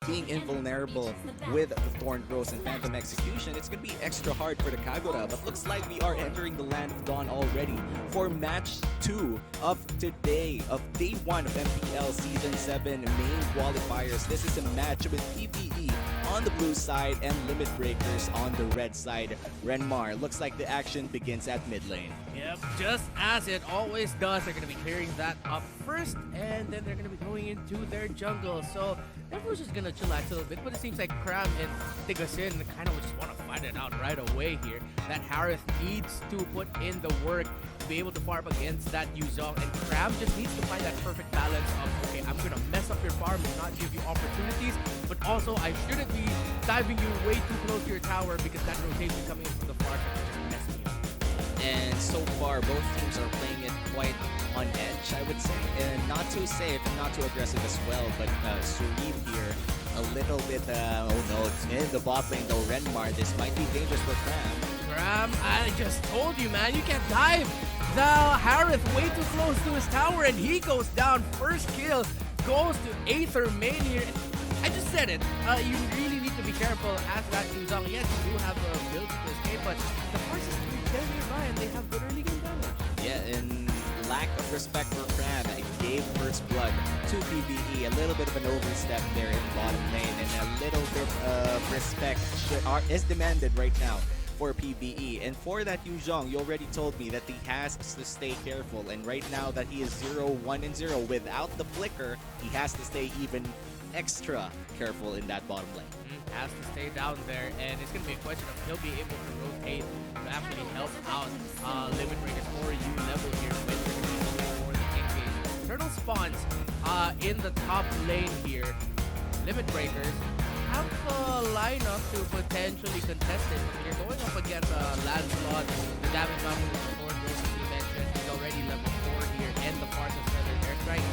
being invulnerable with the Thorn Bros and Phantom Execution, it's going to be extra hard for the Kagura. But looks like we are entering the Land of Dawn already for match 2 of today, of day 1 of MPL Season 7 main qualifiers. This is a match with PVE on the blue side and Limit Breakers on the red side. Renmar, looks like the action begins at mid lane. Yep, just as it always does. They're going to be clearing that up first, and then they're going to be going into their jungle. So everyone's just going to chillax a little bit, but it seems like Kram and Tigasin kind of just want to fight it out right away here. That Harith needs to put in the work to be able to farm against that Yuzong, and Kram just needs to find that perfect balance of, okay, I'm going to mess up your farm and not give you opportunities, but also I shouldn't be diving you way too close to your tower because that rotation coming in from the far side just mess me up. And so far, both teams are playing it quite on edge, I would say, and not too safe and not too aggressive as well. But Sureed here, a little bit, oh no, it's in the bot lane though. Renmar, this might be dangerous for Kram. Kram, I just told you, man, you can't dive the Harith way too close to his tower, and he goes down. First kill goes to Aether main here. I just said it. You really need to be careful as that Yuzong. Yes, you do have a build to escape, but the force is very nearby and they have good early game damage. Yeah, and lack of respect for Kram, it gave first blood to PVE. A little bit of an overstep there in bottom lane, and a little bit of respect is demanded right now for PVE. And for that Yuzong, you already told me that he has to stay careful, and right now that he is 0-1-0 without the flicker, he has to stay even extra careful in that bottom lane. Has to stay down there, and it's going to be a question of he'll be able to rotate to actually help out Limit Breakers for U level here when they're going to be going for the engage. Turtle spawns in the top lane here. Limit Breakers have the lineup to potentially contest it. You're going up against Lancelot, the damage level with the 4 as you mentioned. He's already level 4 here, and the part of Feather Airstrike.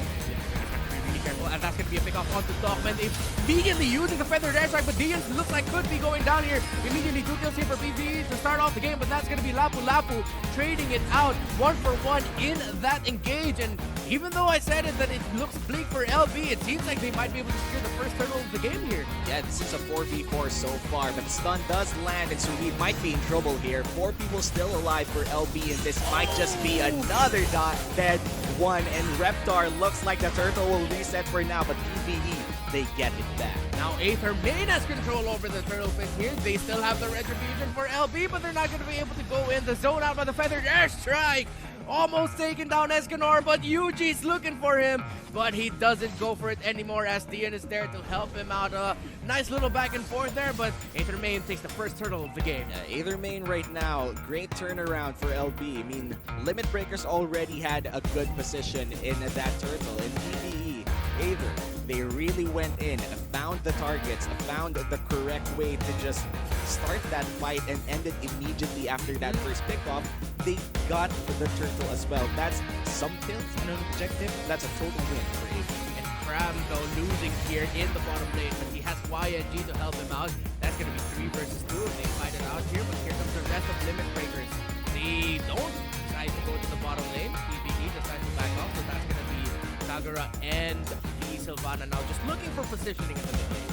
Careful, and that's going to be a pick off onto Dogman. They immediately using the Feathered Airstrike, but Dian looks like could be going down here. Immediately 2 kills here for PVE to start off the game, but that's going to be Lapu Lapu trading it out 1 for 1 in that engage. And even though I said it that it looks bleak for LB, it seems like they might be able to secure the first turtle of the game here. Yeah, this is a 4v4 so far, but the stun does land, and Sureed might be in trouble here. 4 people still alive for LB, and this might just be another dead one. And Reptar looks like the turtle will reset for now, but PVE, they get it back. Now Aether main has control over the turtle pit here. They still have the retribution for LB, but they're not going to be able to go in. The zone out by the Feathered Airstrike. Almost taking down Escanor, but Yuji's looking for him, but he doesn't go for it anymore as Dian is there to help him out. Nice little back and forth there, but Aether main takes the first turtle of the game. Yeah, Aether main right now, great turnaround for LB. I mean, Limit Breakers already had a good position in that turtle, and PVE, Aether, they really went in, found the targets, found the correct way to just start that fight and end it immediately after that first pickoff. They got the turtle as well. That's some kills and an objective. That's a total win for Aether. And Kram though losing here in the bottom lane, but he has YNG to help him out. That's going to be 3 versus 2. They fight it out here, but here comes the rest of Limit Breakers. They don't decide to go to the bottom lane. PVE decides to back off, so that's going to be Kagura and the Sylvana now just looking for positioning in the mid lane.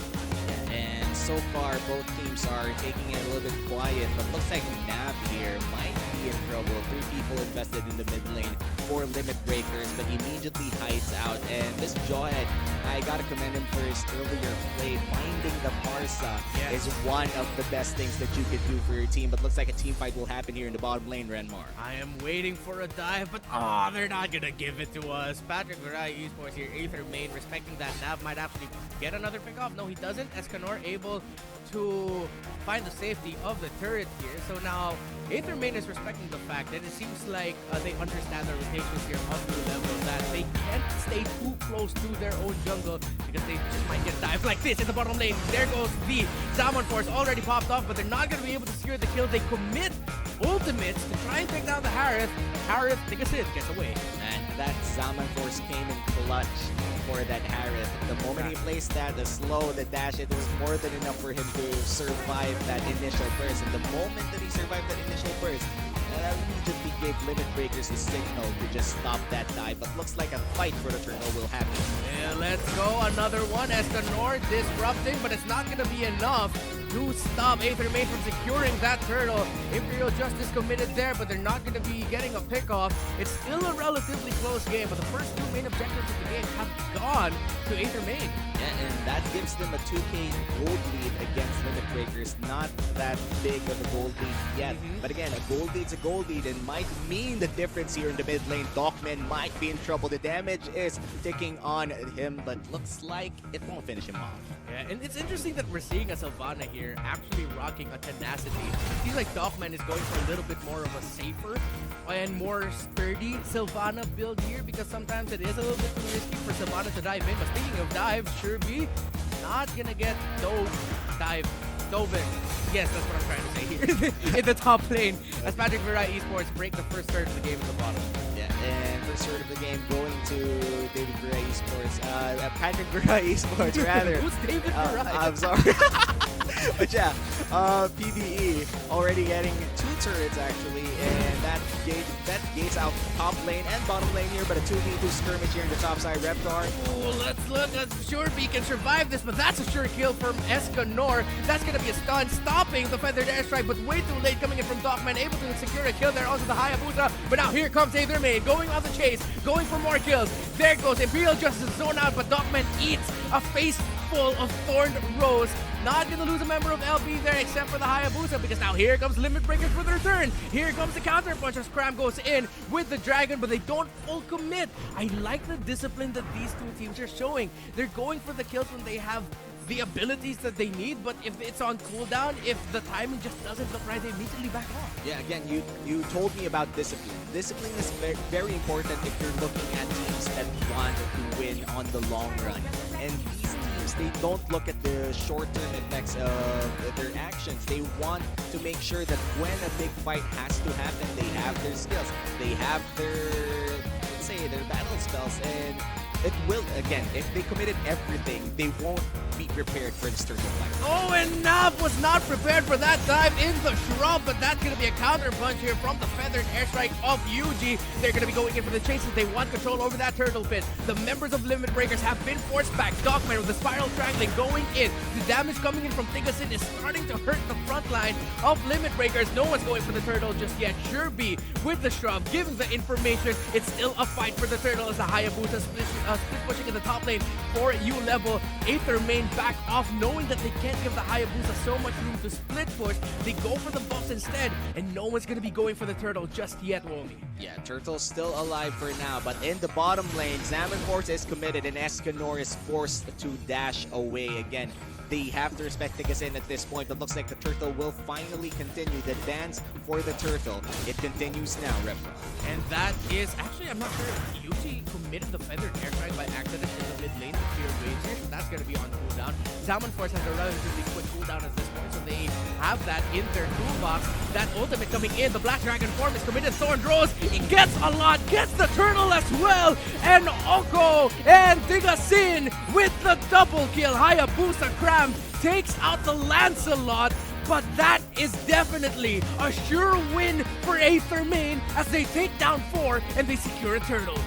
And so far, both teams are taking it a little bit quiet, but looks like Nav here might be in trouble. 3 people invested in the mid lane for Limit Breakers, but immediately hides out. And this Jawhead, I gotta commend him for his earlier play. Finding the Parsa is one of the best things that you could do for your team, but looks like a team fight will happen here in the bottom lane, Renmar. I am waiting for a dive, but they're not gonna give it to us. Patrick Varai Esports here, Aether main, respecting that Nav might actually get another pick off. No, he doesn't. Escanor able to find the safety of the turret here. So now Aether main is respecting the fact that it seems like they understand the rotations here on blue level, that they can't stay too close to their own jungle because they just might get dived like this in the bottom lane. There goes the Salmon Force already popped off, but they're not going to be able to secure the kill. They commit ultimates to try and take down the Harith. Harith, take a sit, gets away. And that Salmon Force came in clutch for that Harith. The moment he placed that, the slow, the dash, it was more than enough for him to survive that initial burst. And the moment that he survived that initial burst, immediately gave Limit Breakers the signal to just stop that dive, but looks like a fight for the turtle will happen. Yeah, let's go. Another one. Escanor disrupting, but it's not going to be enough to stop Aether Main from securing that turtle. Imperial Justice committed there, but they're not going to be getting a pick-off. It's still a relatively close game, but the first two main objectives of the game have gone to Aether Main. Yeah, and that gives them a 2k gold lead against Limit Breakers. Not that big of a gold lead yet. But again, a gold lead's a gold lead and might mean the difference here in the mid lane. Dogman might be in trouble. The damage is ticking on him, but looks like it won't finish him off. Yeah, and it's interesting that we're seeing a Sylvana here actually rocking a tenacity. It seems like Dogman is going for a little bit more of a safer and more sturdy Sylvana build here, because sometimes it is a little bit too risky for Sylvana to dive in. But speaking of dive, Sherby not gonna get dove in. Yes, that's what I'm trying to say here. In the top lane, as Patrick Vera Esports break the first third of the game at the bottom. Yeah, and first third of the game going to David Vera Esports. Patrick Vera Esports, rather. Who's David Vera? I'm sorry. But yeah, PVE already getting 2 turrets actually, and that gates out top lane and bottom lane here, but a 2v2 skirmish here in the top side. Reptar. Ooh, let's look. Sherby can survive this, but that's a sure kill from Escanor. That's gonna be a stun, stopping the feathered airstrike, but way too late coming in from Dogman, able to secure a kill there. Also the Hayabusa, but now here comes Aether Main, going on the chase, going for more kills. There goes Imperial Justice zone out, but Dogman eats a face full of thorned rose. Not gonna lose a member of LB there except for the Hayabusa, because now here comes Limit Breakers for the return. Here comes the counter punch as Cram goes in with the dragon, but they don't full commit. I like the discipline that these two teams are showing. They're going for the kills when they have the abilities that they need, but if it's on cooldown, if the timing just doesn't look right, they immediately back off. Yeah, again, you told me about discipline. Discipline is very important if you're looking at teams that want to win on the long run. And these teams, they don't look at the short-term effects of their actions. They want to make sure that when a big fight has to happen, they have their skills. They have their, let's say, their battle spells, and it will, again, if they committed everything, they won't be prepared for this turtle fight. Oh, and Nav was not prepared for that dive in the shrub, but that's going to be a counter punch here from the feathered airstrike of Yuji. They're going to be going in for the chases. They want control over that turtle pit. The members of Limit Breakers have been forced back. Dogman with the spiral triangling going in. The damage coming in from Tigasin is starting to hurt the front line of Limit Breakers. No one's going for the turtle just yet. Sherby with the shrub giving the information. It's still a fight for the turtle as the Hayabusa split pushing in the top lane for U-level. Aether Main back off, knowing that they can't give the Hayabusa so much room to split push. They go for the buffs instead, and no one's going to be going for the turtle just yet, Womi. Yeah, Turtle's still alive for now, but in the bottom lane, Zaman Force is committed and Escanor is forced to dash away again. They have to respect Tigasin at this point, but looks like the turtle will finally continue the dance for the turtle. It continues now, Reptar. And that is, actually, I'm not sure if Yuji committed the feathered airstrike by accident in the mid lane to clear waves here, so that's going to be on cooldown. Zaman Force has a relatively quick cooldown at this point, so they have that in their toolbox. That ultimate coming in, the Black Dragon form is committed. Thorn Rose, he gets a lot, gets the turtle as well, and Oko and Tigasin with the double kill. Hayabusa Cram takes out the Lancelot, but that is definitely a sure win for Aether Main as they take down 4 and they secure a turtle.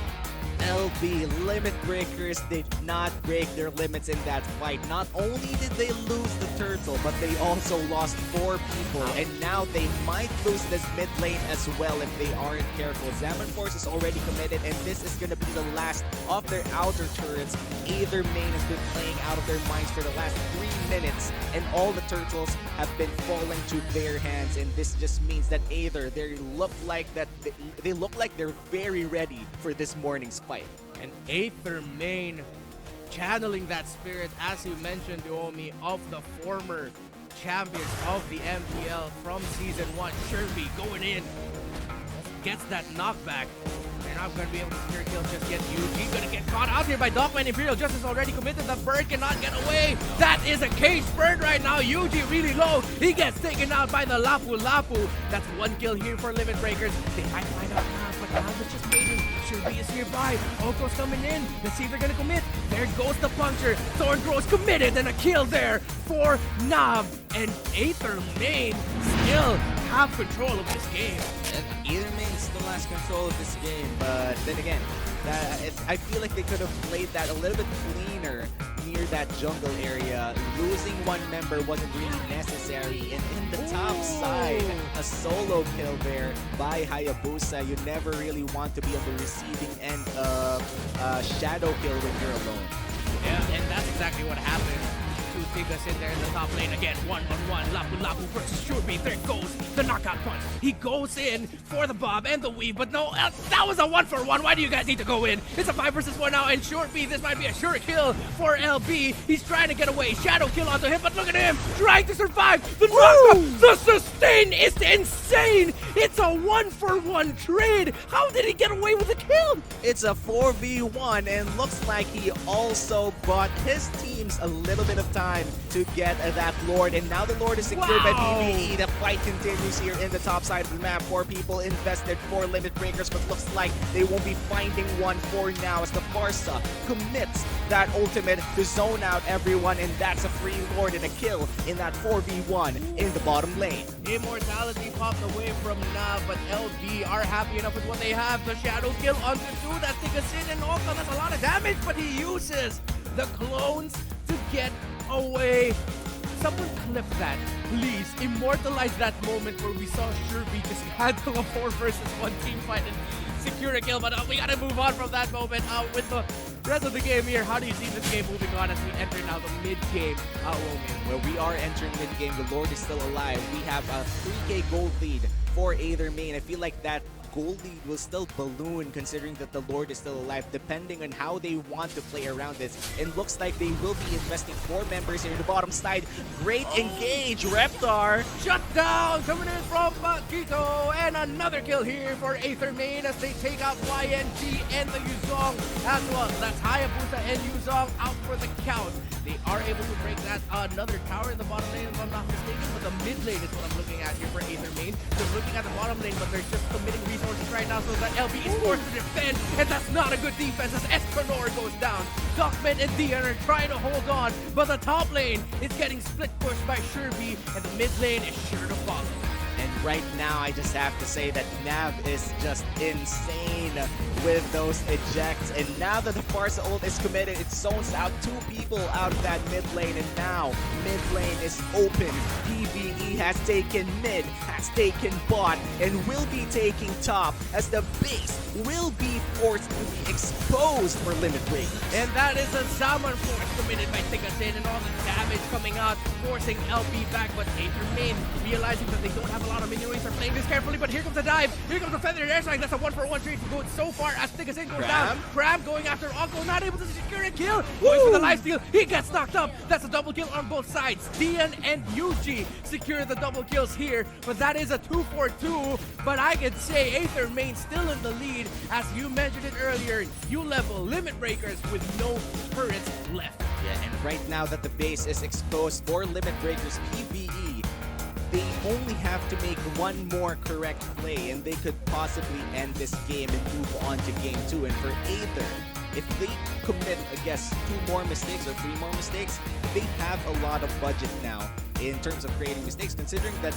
LB Limit Breakers did not break their limits in that fight. Not only did they lose the turtle, but they also lost 4 people, and now they might lose this mid lane as well if they aren't careful. Zaman Force is already committed, and this is going to be the last of their outer turrets. Aether Main has been playing out of their minds for the last 3 minutes, and all the turtles have been falling to their hands, and this just means that Aether, they look like they're very ready for this morning's fight. And Aether Main channeling that spirit, as you mentioned, Duomi, of the former champions of the MPL from Season 1. Sherby going in, gets that knockback. They're not going to be able to secure kills just yet. Yuji going to get caught out here by Dogman. Imperial Justice already committed. The bird cannot get away. That is a caged bird right now. Yuji really low. He gets taken out by the Lapu Lapu. That's 1 kill here for Limit Breakers. They might find out now, but now it's just waiting. Sherby is nearby. Oko's coming in. Let's see if they're going to commit. There goes the puncture. Thorn Grows committed, and a kill there for Nav. And Aether Main still have control of this game. Either main still has control of this game, but then again, I feel like they could have played that a little bit cleaner near that jungle area. Losing one member wasn't really necessary, and in the top side, a solo kill there by Hayabusa. You never really want to be on the receiving end of shadow kill when you're alone. Yeah, and that's exactly what happened. Tigas in there in the top lane again, 1-on-1, Lapu versus Shurby. There goes the knockout punch. He goes in for the bob and the weave, but no, that was a 1-for-1. Why do you guys need to go in? It's a 5 versus 1 now, and Shurby, this might be a sure kill for LB. He's trying to get away, shadow kill onto him, but look at him, trying to survive. The knockup, the sustain is insane. It's a 1-for-1 trade. How did he get away with the kill? It's a 4v1, and looks like he also bought his teams a little bit of time to get that Lord, and now the Lord is secured by PVE. The fight continues here in the top side of the map. 4 people invested, 4 limit breakers, but looks like they won't be finding one for now as the Barca commits that ultimate to zone out everyone, and that's a free Lord and a kill in that 4v1 in the bottom lane. Immortality popped away from Nav, but LB are happy enough with what they have. The shadow kill onto 2, that Tigas in, and also that's a lot of damage, but he uses the clones to get away. Someone clip that, please. Immortalize that moment where we saw Shurby just handle a 4 versus 1 team fight and secure a kill, but we gotta move on from that moment. With the rest of the game here, how do you see this game moving on as we enter now the mid-game moment? Well, we are entering mid-game. The Lord is still alive. We have a 3k gold lead for Aether main. I feel like that gold lead will still balloon considering that the Lord is still alive, depending on how they want to play around this. It looks like they will be investing 4 members here in the bottom side. Great engage, Reptar. Shut down, coming in from Makito, and another kill here for Aether main as they take out YNG and the Yuzong as well. That's Hayabusa and Yuzong out for the count. They are able to break that another tower in the bottom lane, if I'm not mistaken, but the mid lane is what I'm looking at here for Aether main. They're looking at the bottom lane, but they're just committing resources right now so that LB is forced to defend, and that's not a good defense as Escanor goes down. Duckman and Dian are trying to hold on, but the top lane is getting split pushed by Shurby, and the mid lane is sure to follow. And right now, I just have to say that Nav is just insane with those ejects. And now that the Barca ult is committed, it zones out 2 people out of that mid lane. And now, mid lane is open. PVE has taken mid, has taken bot, and will be taking top as the base will be forced to be exposed for limit break. And that is a Salmon force committed by Tigasin, and all the damage coming out, forcing LB back. But Aether main realizing that they don't have a lot of minion waves, are playing this carefully, but here comes the dive. Here comes the feathered airstrike. That's a 1-for-1 trade good so far as Tigasin goes down. Cram going after Uncle, not able to secure a kill. Going for the lifesteal. He gets knocked up. That's a double kill on both sides. Dian and Yuji secure the double kills here, but that is a 2-for-2. But I can say Aether main still in the lead. As you mentioned it earlier, U-level limit breakers with no turrets left. Yeah, and right now that the base is exposed for limit breakers PVE, they only have to make one more correct play and they could possibly end this game and move on to game 2. And for Aether, if they commit, I guess, 2 more mistakes or 3 more mistakes, they have a lot of budget now in terms of creating mistakes, considering that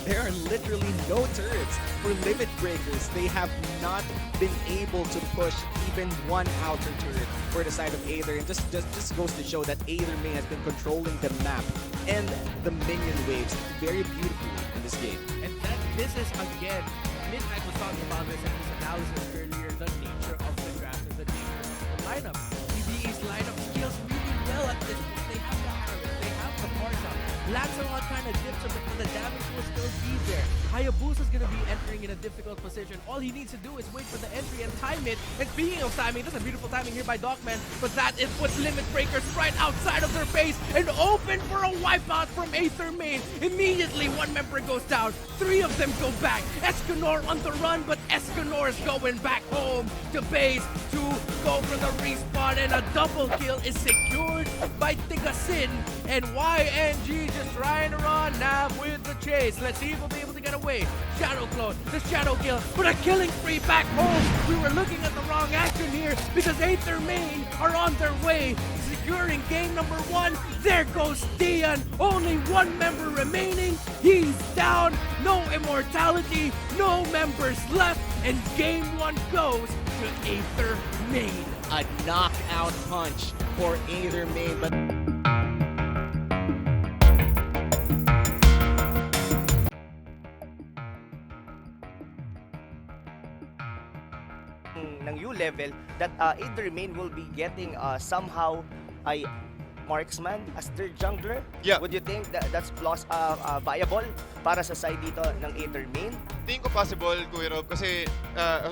there are literally no turrets for limit breakers. They have not been able to push even one outer turret for the side of Aether, and just goes to show that Aether main has been controlling the map and the minion waves very beautifully in this game. And that this is again, Midnight was talking about this in his analysis earlier, the nature of the draft and the nature of the lineup. PVE's lineup scales really well at this point. They have the Harris, they have the Barca. Lancelot kind of dips a bit, but the damage will still be there. Hayabusa's going to be entering in a difficult position. All he needs to do is wait for the entry and time it. And speaking of timing, that's a beautiful timing here by Dogman, but that is what limit breakers right outside of their base and open for a wipeout from Aether main. Immediately, 1 member goes down. 3 of them go back. Escanor on the run, but Escanor is going back home to base to go for the respawn, and a double kill is secured by Tigasin. And YNG just trying to run Nav with the chase. Let's see if we'll be able to get away away. Shadow Clone, the Shadow Kill, but a killing spree back home. We were looking at the wrong action here because Aether Main are on their way, securing game number 1. There goes Dian, only one member remaining. He's down, no immortality, no members left, and game 1 goes to Aether Main. A knockout punch for Aether Main, but ng U-level that Aether Main will be getting somehow ay marksman as their jungler. Yeah. Would you think that that's viable para sa side dito ng Aether Main? Tingin ko possible, Kuya Rob, kasi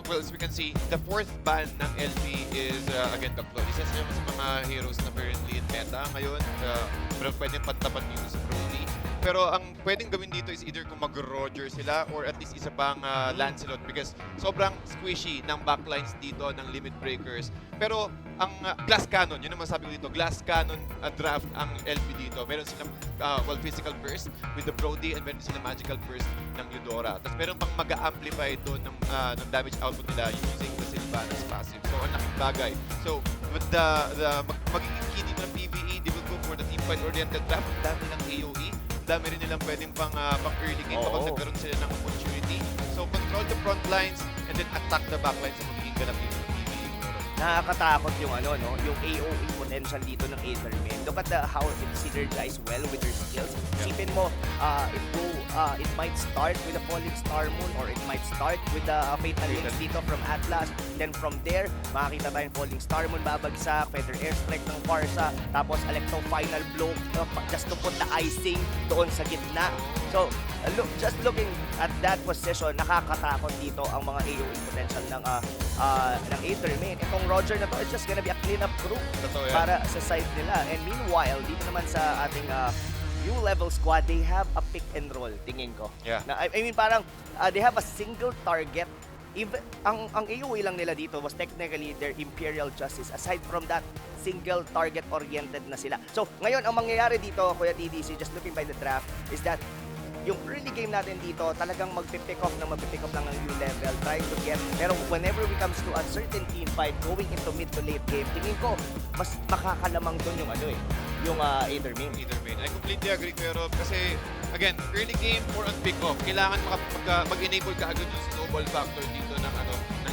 well, as we can see, the 4th ban ng LP is again the Clone. Isa siya sa mga heroes na currently in meta ngayon. Pero pwedeng pantapat dito sa Brody. Pero ang pwedeng gawin dito is either kung mag-Roger sila or at least isa pang Lancelot because sobrang squishy ng backlines dito ng Limit Breakers. Pero ang Glass Cannon, yun naman sabi ko dito, Glass Cannon draft ang LP dito. Meron silang physical burst with the Brody and meron silang magical burst ng Eudora. Tapos meron pang mag-amplify doon ng damage output nila using the Sylvanas passive. So ang laking bagay. So with the magiging key dito ng PVE, they will go for the team fight oriented draft. Dami ng AoE. Dami rin nilang pwedeng pang early game kapag nagkaroon sila ng opportunity. So control the front lines and then attack the back lines sa magiging ganap dito ng PVE. Nakakatakot yung yung AoE potential dito ng Aether Main. Look at how it synergize well with their skills. Isipin mo, it might start with a Falling Star Moon or it might start with the Fatal Links dito from Atlas. Then from there, makakita tayong Falling Star Moon babagsak, Feather Airstrike ng Farsa, tapos Electro Final Blow just to put the icing doon sa gitna. So, just looking at that position, nakakatakot dito ang mga AoE potential ng Aether Main. Itong Roger na to is just gonna be a cleanup crew para sa side nila. And meanwhile, dito naman sa ating U-level squad, they have a pick and roll, tingin ko. Yeah. Na, I mean, parang they have a single target. Even ang AoE lang nila dito was technically their Imperial Justice. Aside from that, single target oriented na sila. So, ngayon ang mangyayari dito, Kuya TDC, just looking by the draft, is that yung early game natin dito, talagang magpipick off lang ng new level, trying to get, pero whenever we comes to a certain team fight, going into mid to late game, tingin ko, mas makakalamang dun yung yung Aether Main. Aether Main. I completely agree, Kuya Rob, kasi again, early game for on pick off, kailangan mag-enable ka agad yung snowball factor dito ng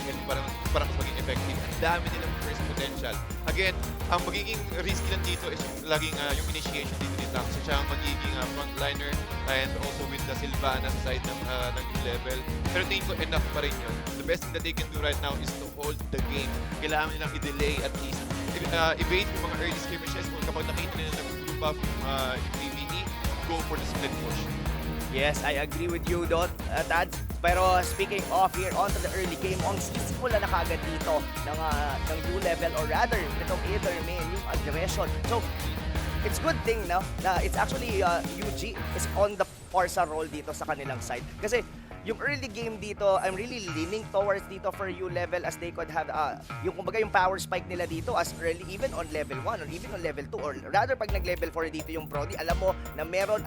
LP para mas maging effective. Ang dami nilang first potential. Again, ang magiging risky lang dito is yung laging yung initiation dito ni Tank. So siya ang magiging frontliner and also with the Sylvana sa side ng new level. Pero tingin ko enough pa rin yun. The best thing that they can do right now is to hold the game. Kailangan nilang i-delay at least. Evade yung mga early skirmishes kung kapag nakita nila nag-group up yung PVE, go for the split push. Yes, I agree with you, Tads. Pero speaking of here, onto the early game, ang sisimula na kagad dito ng U-level or rather, itong Aether Main, yung aggression. So, it's good thing na it's actually UG is on the Forza role dito sa kanilang side. Kasi yung early game dito, I'm really leaning towards dito for U-level as they could have, yung kumbaga yung power spike nila dito as early, even on level 1 or even on level 2 or rather pag nag-level 4 dito yung Brody, alam mo na meron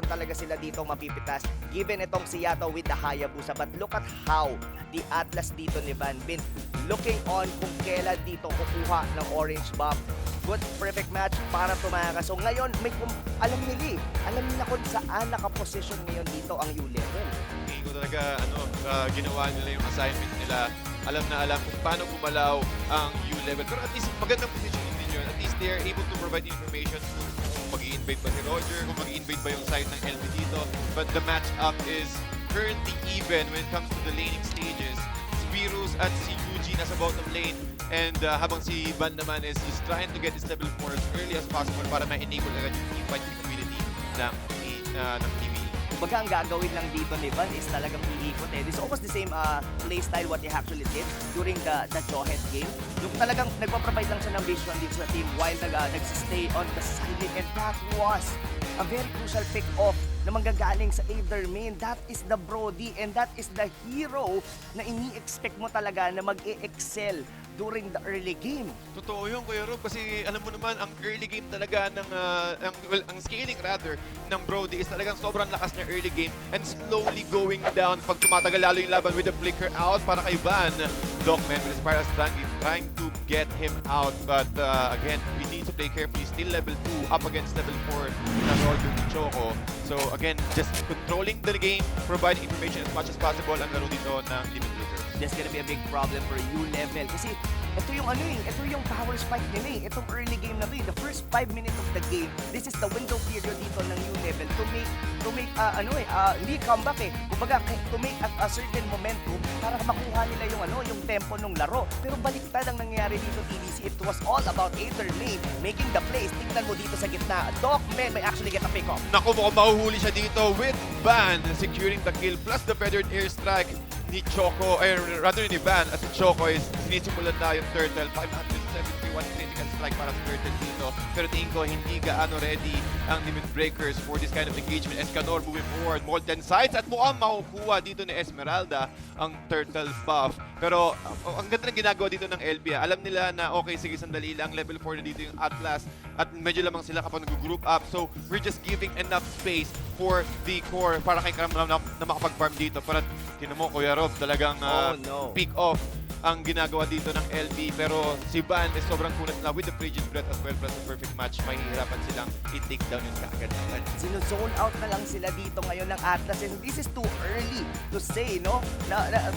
talaga sila dito mapipitas given itong si Yato with the Hayabusa. But look at how the Atlas dito ni Van Bin looking on kung kailan dito kukuha ng orange buff. Good, perfect match para tumakas. So ngayon, alam nila kung saan nakaposition ngayon dito ang U-level. Hindi ko talaga ginawa nila yung assignment nila. Alam kung paano gumalaw ang U-level. Pero at least magandang positioning din yun. At least they are able to provide information kung mag-i-invade ba si Roger, kung mag-i-invade ba yung side ng LP dito. But the match-up is currently even when it comes to the laning stages. Si Virus at si Yuji nasa bottom lane. And habang si Van naman is just trying to get his level 4 as early as possible para ma-enable agad yung team fight capability ng PVE. Kumbaga ang gagawin lang dito ni Van is talagang iikot eh. It's almost the same playstyle what he actually did during the Johead game. Yung talagang nagpa-provide lang siya ng vision dito sa team while nagsistay on the side. And that was a very crucial pick-off na manggagaling sa Aether Main. That is the Brody and that is the hero na ini-expect mo talaga na mag-e-excel during the early game. Totoo yun, Kuya Rob, kasi alam mo naman, ang early game talaga ng, ang scaling rather, ng Brody is talagang sobrang lakas niya early game and slowly going down pag tumatagal lalo yung laban with the flicker out para kay Van. Dogman with his Paras trying to get him out, but again, we need to play carefully. Still level 2 up against level 4 na Roger ni Choco. So again, just controlling the game, providing information as much as possible ang laro dito ng Limit Breakers. There's gonna be a big problem for U-level kasi ito yung ito yung power spike nila eh. Itong early game na to eh. The first 5 minutes of the game, this is the window period dito ng U-level to make hindi comeback eh. Kumbaga, to make a certain momentum para makuha nila yung yung tempo ng laro. Pero baliktad ang nangyayari dito, TDC. It was all about either lane making the plays. Tingnan mo dito sa gitna. Dogman may actually get a pick off. Naku, mukhang mahuhuli siya dito with Van securing the kill plus the feathered airstrike ni Choco, rather ni Van at si Choco is sinisimulan na yung Turtle. 571 critical strike para sa Turtle dito. Pero tingin ko hindi gaano ready ang Limit Breakers for this kind of engagement. Escanor moving forward, Molten Sights at mukhang makukuha dito ni Esmeralda ang Turtle buff. Pero ang ganda ng ginagawa dito ng LB. Alam nila na okay, sige sandali lang, level 4 na dito yung Atlas at medyo lamang sila kapag nag-group up. So we're just giving enough space for the core para kay Karam na makapag-farm dito. Para tinan mo, Kuya Rob, talagang pick off ang ginagawa dito ng LB. Pero si Van is sobrang kunat na with the Frigid Breath as well plus the perfect match. Mahihirapan silang i-take down yung kaagad. Sino-zone out na lang sila dito ngayon ng Atlas. And this is too early to say, no?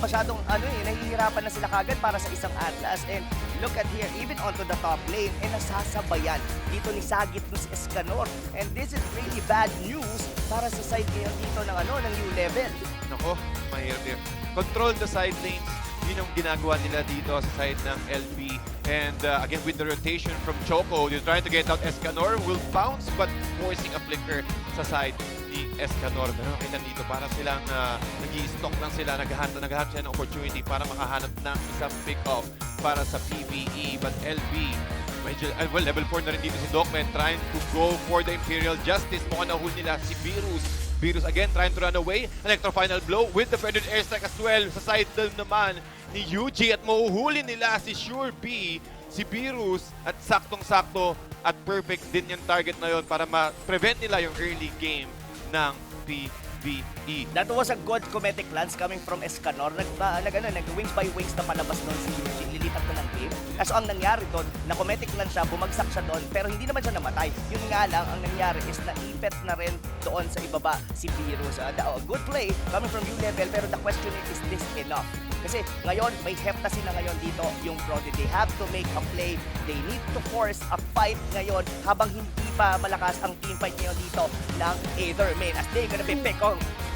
Masyadong, nahihirapan na sila kagad para sa isang Atlas. And look at here, even onto the top lane, nasasabayan dito ni Sagit ni Escanor. And this is really bad news para sa side ngayon dito ng ng U-level. Nako, mahirap yun. Control the side lanes. Yun ang ginagawa nila dito sa side ng LB. And again, with the rotation from Choco, they're trying to get out Escanor. Will bounce, but forcing a flicker sa side ni Escanor. Pero nakita dito, para silang nag-i-stock lang sila, naghahanap sila ng opportunity para makahanap ng isang pick-off para sa PVE. But LB, medyo, well, level 4 na rin dito si Dogman, trying to go for the Imperial Justice. Mukhang nahul nila si Virus. Virus again trying to run away. Electro final blow with the feathered airstrike as well. Sa side naman ni UG at mahuhuli nila si Sure B, si Virus at saktong-sakto at perfect din yung target na yon para ma-prevent nila yung early game ng PVE. That was a good comedic lance coming from Escanor. Nag-wings by wings na palabas doon si UG. Lilipat na ng game. Kaso ang nangyari doon, na-comedic lance siya, bumagsak siya doon, pero hindi naman siya namatay. Yun nga lang, ang nangyari is naipet na rin doon sa ibaba si Virus. Good play coming from U-level, pero the question is this enough? Kasi ngayon, may hefta sila ngayon dito, yung Brody. They have to make a play. They need to force a fight ngayon habang hindi pa malakas ang team fight ngayon dito ng either main. As they gonna be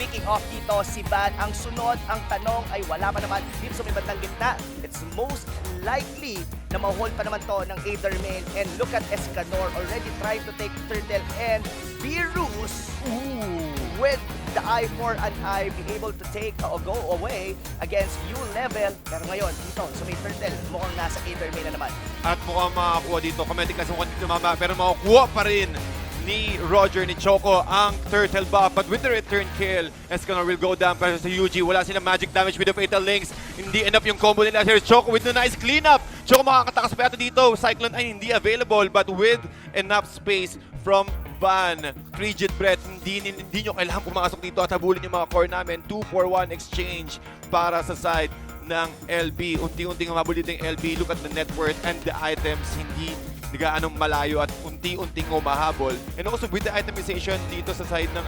picking off dito si Van. Ang sunod, ang tanong ay wala pa naman dito sa may bandang gitna. It's most likely na ma-hold pa naman to ng either main. And look at Escanor already trying to take Turtle and Virus with the eye for an eye be able to take or go away against U-level. Pero ngayon, dito, so may Turtle, mukhang nasa either main na naman. At mukhang makakuha dito. Comedic kasi mukhang dito mama, pero makukuha pa rin ni Roger, ni Choco, ang Turtle buff. But with the return kill, Escanor will go down para sa UG. Wala silang magic damage with the Fatal Links. Hindi enough yung combo nila. Here's Choco with the nice cleanup. Choco makakatakas pa yata dito. Cyclone ay hindi available, but with enough space from Van. Frigid Breath, hindi nyo kailangan pumasok dito at habulin yung mga core namin. 2-4-1 exchange para sa side ng LB. Unti-unting humabol dito yung LB. Look at the net worth and the items. Hindi gaanong malayo at unti-unting humahabol. And also with the itemization dito sa side ng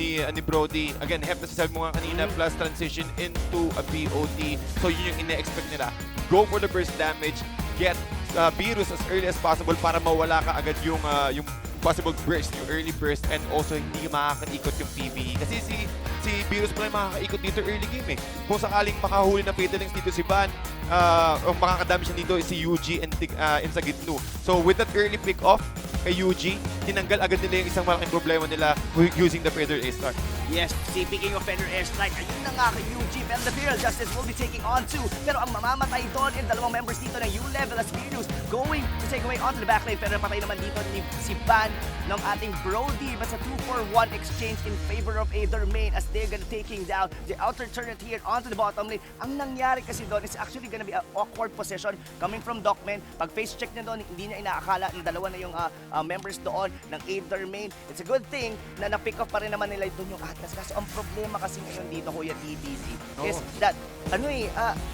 ni Brody. Again, hep na sasabi mo nga kanina, plus transition into a BOT. So yun yung ine-expect nila. Go for the burst damage. Get Virus as early as possible para mawala ka agad yung possible burst, yung early burst, and also hindi makakaikot yung PVE. Kasi si Virus pa rin makakaikot dito early game eh. Kung sakaling makahuli na Fatal Links dito si Van, o makakadami siya dito si UG and sa Gitnu. So with that early pick off kay UG, tinanggal agad nila yung isang malaking problema nila using the Feather A-Star. Yes, speaking of Feather Airstrike, ayun na nga kay UG, pero the Imperial Justice will be taking on too. Pero ang mamamatay doon yung dalawang members dito ng U-level as Virus going to the takeaway onto the backlane. Pero patay naman dito ni si Van ng ating Brody. But sa 2-for-1 exchange in favor of Aether Main as they're gonna taking down the outer turret here onto the bottom lane. Ang nangyari kasi doon is actually gonna be an awkward possession coming from Docman. Pag face check niya doon, hindi niya inaakala na dalawa na yung members doon ng Aether Main. It's a good thing na na-pick off pa rin naman nila doon yung Atlas. Kaso ang problema kasi ngayon dito, Kuya TDC, is that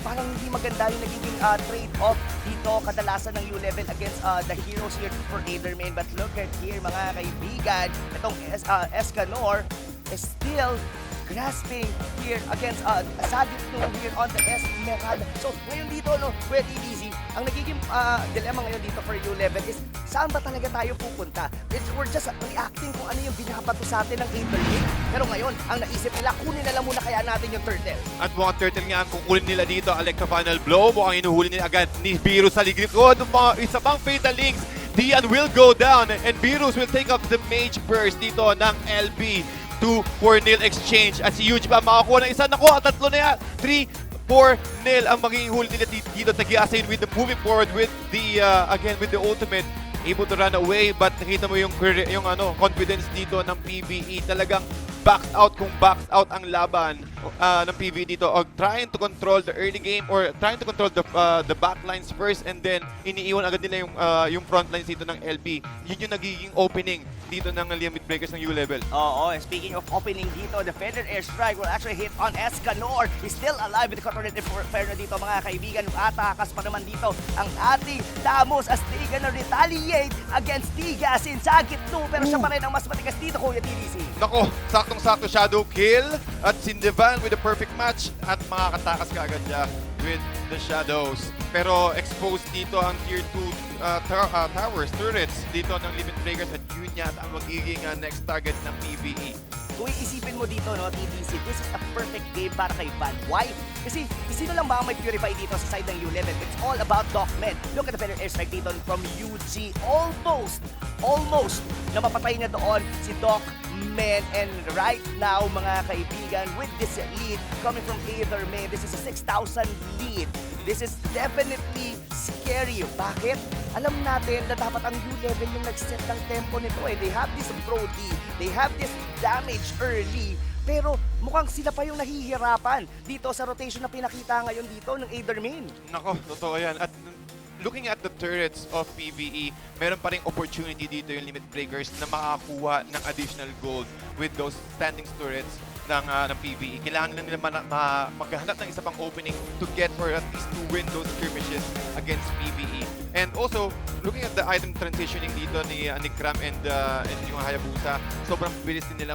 parang hindi maganda yung nagiging trade-off dito kadalasan ng U-Level against the heroes here for Aether Main. But look at here, mga kaibigan, itong Escanor is still grasping here against Sagit here on the Esmeralda. So ngayon dito, Kuya TDC, ang nagiging dilemma ngayon dito for U-Level is saan ba talaga tayo pupunta? We're just reacting kung ano yung binabato sa atin ng Aether Main. Pero ngayon, ang naisip nila, kunin na lang muna kaya natin yung turtle. At mukhang turtle nga ang kukunin nila dito. Electro Final Blow. Mukhang inuhuli nila agad ni Virus sa ligid. Isa pang Fatal Links. Dian will go down and Virus will take up the Mage Burst dito ng LB. 2-4-0 exchange. At si Yuji pa makakuha ng isa. Nakuha, tatlo na yan. 3-4-0 ang magiging huli nila dito. Tag-i-assign with the moving forward with the, again, with the ultimate. Able to run away, but nakita mo yung confidence dito ng PVE. Talagang backs out kung backs out ang laban ng PVE dito. Or trying to control the early game or trying to control the backlines first and then iniiwan agad nila yung front lines dito ng LB. Yun yung nagiging opening dito ng limit breakers ng U-Level. Oo, speaking of opening dito, the Feather Airstrike will actually hit on Escanor. He's still alive with the Cotornet Inferno dito, mga kaibigan. Atakas pa naman dito ang ating Tamos as they gonna retaliate against Tigas in Sagit 2. Pero siya pa rin ang mas matigas dito, Kuya TDC. Nako, saktong-sakto shadow kill at Sindevan with the perfect match at makakatakas ka agad siya with the shadows. Pero exposed dito ang tier 2 towers, turrets dito ng limit breakers at yun yata ang magiging next target ng PVE. Kung iisipin mo dito, TDC, this is a perfect game para kay Van. Why? Kasi sino lang ba ang may purify dito sa side ng U-Level? It's all about Docman. Look at the Feather Airstrike dito from UG. Almost na mapatay na doon si Docman. And right now, mga kaibigan, with this lead coming from Aether Main, this is a 6,000 lead. This is definitely scary. Bakit? Alam natin na dapat ang U-Level yung nag-set ng tempo nito eh. They have this Brody, they have this damage early, pero mukhang sila pa yung nahihirapan dito sa rotation na pinakita ngayon dito ng Aether Main. Nako, totoo yan. At looking at the turrets of PVE, meron pa ring opportunity dito yung limit breakers na makakuha ng additional gold with those standing turrets ng PVE. Kailangan lang nila maghanap ng isa pang opening to get or at least to win those skirmishes against PVE. And also, looking at the item transitioning dito ni Kram and yung Hayabusa, sobrang bilis din nila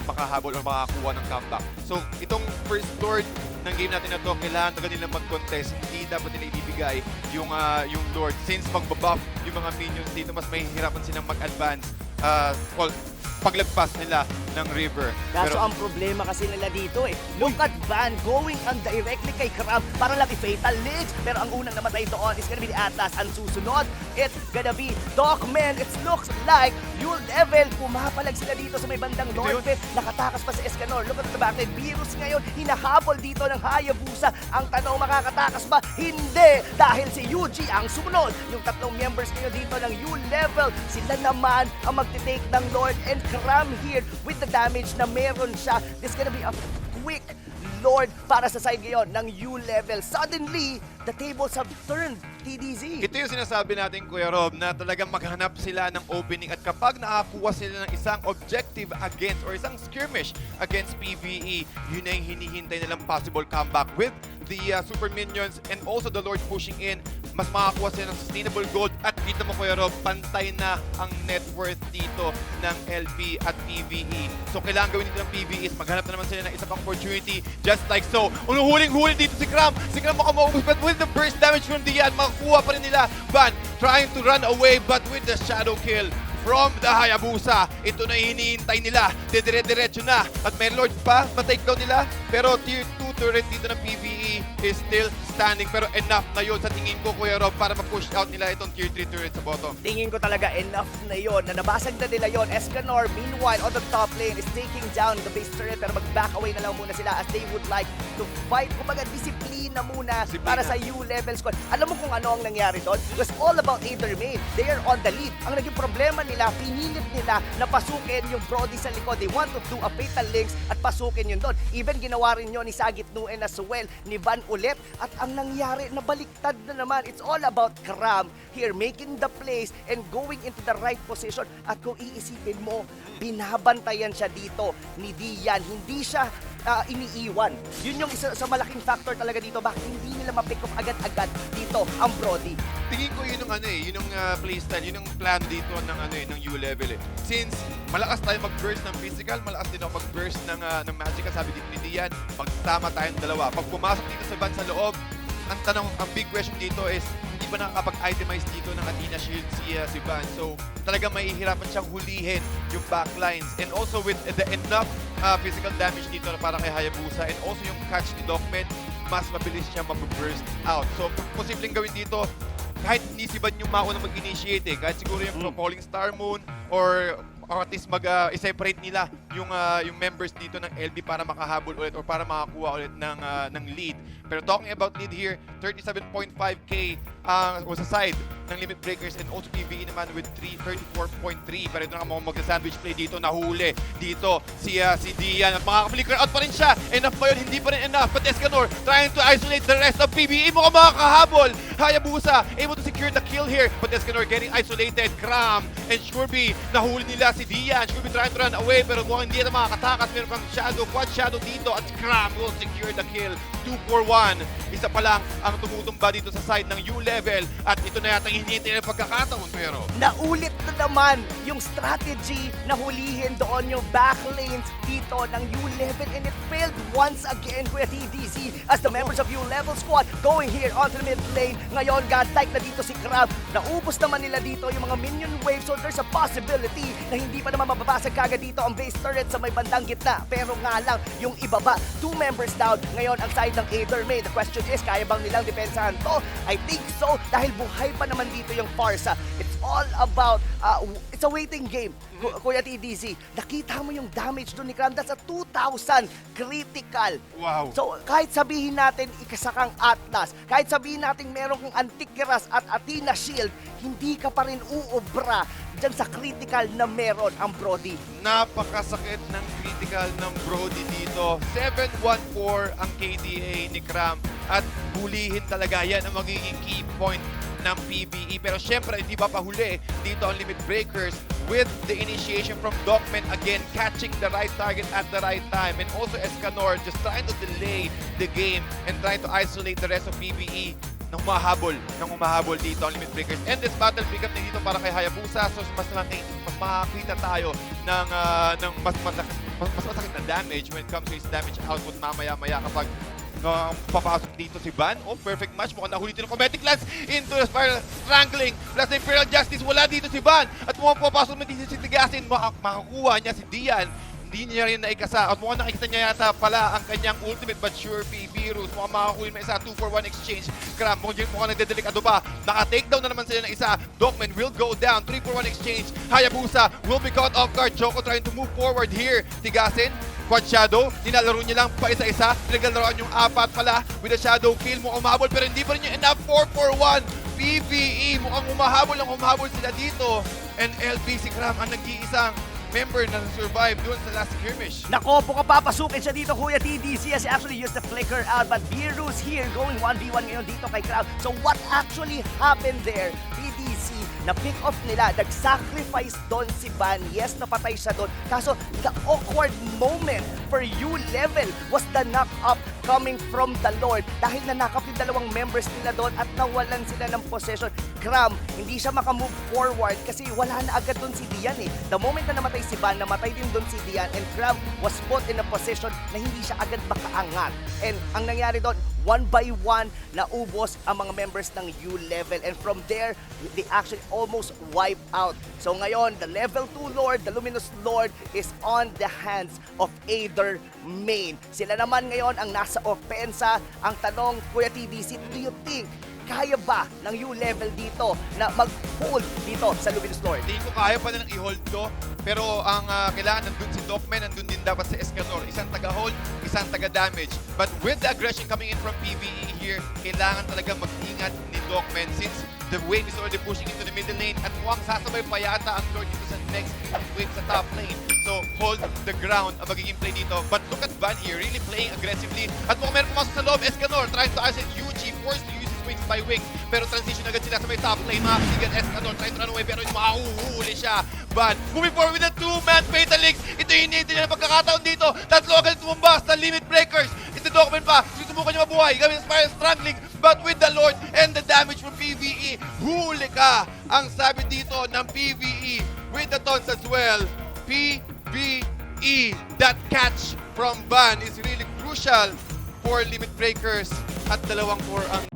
makahabol or makakuha ng comeback. So, itong first Lord ng game natin na to, kailangan talaga nila mag-contest. Hindi dapat nila ibibigay yung Lord. Since magbabuff yung mga minions dito, mas may hirapan silang mag-advance. Paglagpas nila ng river. Kaso ang problema kasi nila dito look at Van going on directly kay Kram para lang i-fatal links. Pero ang unang namatay doon is gonna be the Atlas. Ang susunod, it's gonna be Docman. It looks like U-Level. Pumapalag sila dito sa may bandang Lord Pit. Nakatakas pa sa Escanor. Look at the back. Virus ngayon, hinahabol dito ng Hayabusa. Ang tanong, makakatakas ba? Hindi! Dahil si Yuji ang sumunod. Yung tatlong members ngayon dito ng U-Level, sila naman ang magtitake ng Lord and Kram here with the damage na meron siya. This gonna be a quick Lord para sa side ngayon ng U-Level. Suddenly, the tables have turned, TDZ. Ito yung sinasabi natin, Kuya Rob, na talagang maghanap sila ng opening at kapag nakakuha sila ng isang objective against or isang skirmish against PVE, yun na yung hinihintay nilang possible comeback with the super minions and also the Lord pushing in. Mas makakuha sila ng sustainable gold at dito mo, Kuya Rob, pantay na ang net worth dito ng LP at PVE. So kailangan gawin dito ng PVE is maghanap na naman sila ng isa pang opportunity just like so. Huling-huli dito si Kram. Si Kram makamakubos but with the burst damage from Dian, makakuha pa rin nila. Van trying to run away but with the shadow kill from the Hayabusa. Ito na hinihintay nila. Dire-diretso na. At may Lord pa, matake down nila. Pero tier 2 turret dito ng PVE is still standing pero enough na yun sa tingin ko, Kuya Rob, para ma-push out nila itong tier 3 turret sa bottom. Tingin ko talaga enough na yon na nabasag na nila yon. Escanor, meanwhile, on the top lane is taking down the base turret pero mag-back away na lang muna sila as they would like to fight. Kumbaga, disiplina muna para sa U-level squad. Alam mo kung ano ang nangyari doon? It was all about either main. They are on the lead. Ang naging problema nila, pinilit nila na pasukin yung Brody sa likod. They want to do a fatal links at pasukin yun doon. Even ginawa rin yun ni Sagit Nuen as well, ni Van ulit. At ang nangyari, nabaliktad na naman. It's all about Kram here, making the plays and going into the right position. At kung iisipin mo, binabantayan siya dito ni Dian. Hindi siya iniiwan. Yun yung isa sa malaking factor talaga dito. Bakit hindi nila ma-pick up agad-agad dito ang Brody? Tingin ko yun yung yun yung playstyle, yun yung plan dito ng ng U-level eh. Since malakas tayo mag-burst ng physical, malakas din ako mag-burst ng magical, sabi dito ni Dian, magtama tayong dalawa. Pag pumasok dito sa van sa loob, ang big question dito is, hindi ba nakakapag-itemize dito ng Athena Shield si Van? So, talagang mahihirapan siyang hulihin yung backlines. And also with the enough physical damage dito para kay Hayabusa and also yung catch ni Docman, mas mabilis siya mag-burst out. So, posibleng gawin dito, kahit hindi si Van yung mauna mag-initiate eh, kahit siguro yung Falling Star Moon or at least i-separate nila yung members dito ng LB para makahabol ulit or para makakuha ulit ng lead. Pero talking about lead here, 37.5k was sa side ng Limit Breakers and also PVE naman with 34.3. Pero ito na mag-sandwich play dito, nahuli dito si Dian at makaka-flicker out pa rin siya. Enough ba yun? Hindi pa rin enough. But Escanor trying to isolate the rest of PVE. Mukhang makakahabol. Hayabusa able to secure the kill here. But Escanor getting isolated. Kram and Shurby, nahuli nila si Dian. Shurby trying to run away pero mukhang hindi na makakatakas. Meron pang shadow, quad shadow dito at Kram will secure the kill. 2-4-1. Isa pa lang ang tumutumba dito sa side ng U-level at ito na yata hinihintay ng pagkakataon pero naulit na naman yung strategy na hulihin doon yung backlanes dito ng U-level and it failed once again, Kuya TDC, as the members of U-level squad going here onto the mid lane. Ngayon, godlike na dito si Crab. Naubos naman nila dito yung mga minion waves so there's a possibility na hindi pa naman mababasag kagad dito ang base turret sa may bandang gitna. Pero nga lang, yung ibaba, 2 members down. Ngayon, ang side ng Aether May. The question is, kaya bang nilang depensahan to? I think so, dahil buhay pa naman dito yung Farsa. It's all about, it's a waiting game, Kuya TDC. Nakita mo yung damage doon ni Kram. That's a 2,000 critical. wow. So, kahit sabihin natin ikasakang Atlas, kahit sabihin natin meron kang Antikiras at Athena Shield, hindi ka pa rin uubra dyan sa critical na meron ang Brody. Napakasakit ng critical ng Brody dito. 7-1-4 ang KDA ni Kram at hulihin talaga yan ang magiging key point ng PVE. Pero syempre, hindi pa pahuli dito ang Limit Breakers with the initiation from Docman again, catching the right target at the right time. And also Escanor just trying to delay the game and trying to isolate the rest of PVE nang umahabol dito ang Limit Breakers. And this battle pick up na dito para kay Hayabusa. So mas makakita tayo ng mas masakit na damage when it comes to his damage output mamaya-maya kapag papasok dito si Van. Oh, perfect match. Mukhang nahuli dito ng Cometic Lance into the spiral strangling. Plus the Imperial Justice. Wala dito si Van. At mukhang papasok mo dito si Tigasin. Makakuha niya si Dian. Hindi niya rin naikasa. At mukhang nakikita niya yata pala ang kanyang ultimate but sure virus. Mukhang makakuha na isa. 2-4-1 exchange. Kram, mukhang nagdedelikado pa. Naka-takedown na naman sila ng isa. Docman will go down. 3-4-1 exchange. Hayabusa will be caught off guard. Choco trying to move forward here. Tigasin. Quad Shadow, nilalaro niya lang pa isa-isa. Pinaglalaroan yung apat pala with a Shadow kill. Mukhang umahabol pero hindi pa rin yung enough. 4-4-1 PVE. Mukhang umahabol sila dito. And LB si Kram ang nag-iisang member na survive doon sa last skirmish. Nako, baka papasukin siya dito, Kuya TDC, as he actually used the flicker out. But Virus here going 1v1 ngayon dito kay Crowd. So what actually happened there? TDC, na-pick off nila, nag-sacrifice doon si Van. Yes, napatay siya doon. Kaso, the awkward moment for U-level was the knock-up coming from the Lord. Dahil nanakap yung dalawang members nila doon at nawalan sila ng possession. Kram, hindi siya makamove forward kasi wala na agad doon si Dian eh. The moment na namatay si Van, namatay din doon si Dian and Kram was put in a position na hindi siya agad makaangat. And ang nangyari doon, one by one naubos ang mga members ng U level, and from there they actually almost wipe out. So ngayon, the level 2 Lord, the Luminous Lord, is on the hands of Aether main. Sila naman ngayon ang nasa opensa. Ang tanong, Kuya TBC, do you think kaya ba ng U-level dito na mag-hold dito sa Luminous Lord? Hindi ko kaya pa nilang i-hold to. Pero ang kailangan nandun si Docman, nandun din dapat si Escanor. Isang taga-hold, isang taga-damage. But with the aggression coming in from PVE here, kailangan talaga mag-ingat ni Docman since the wave is already pushing into the middle lane at mukhang sasabay pa yata ang Lord dito sa next wave sa top lane. So, hold the ground ang magiging play dito. But look at Van here, really playing aggressively. At mukhang meron pumasok sa loob, Escanor trying to asset Yuji, forced to use his wings by wings. Pero transition agad sila sa may top lane, mga kasigan. Escanor trying to run away, pero mahuhuli siya. Van moving forward with a two-man fatal links. Ito yung hinihintay nila pagkakataon dito. Tatlo agad tumumba sa limit breakers. Ito Docman pa, susubukan niya mabuhay. Gamit sa Spire strangling, but with the Lord and the damage from PVE, huli ka ang sabi dito ng PVE with the taunts as well. PVE, that catch from Van is really crucial for limit breakers at dalawang core ang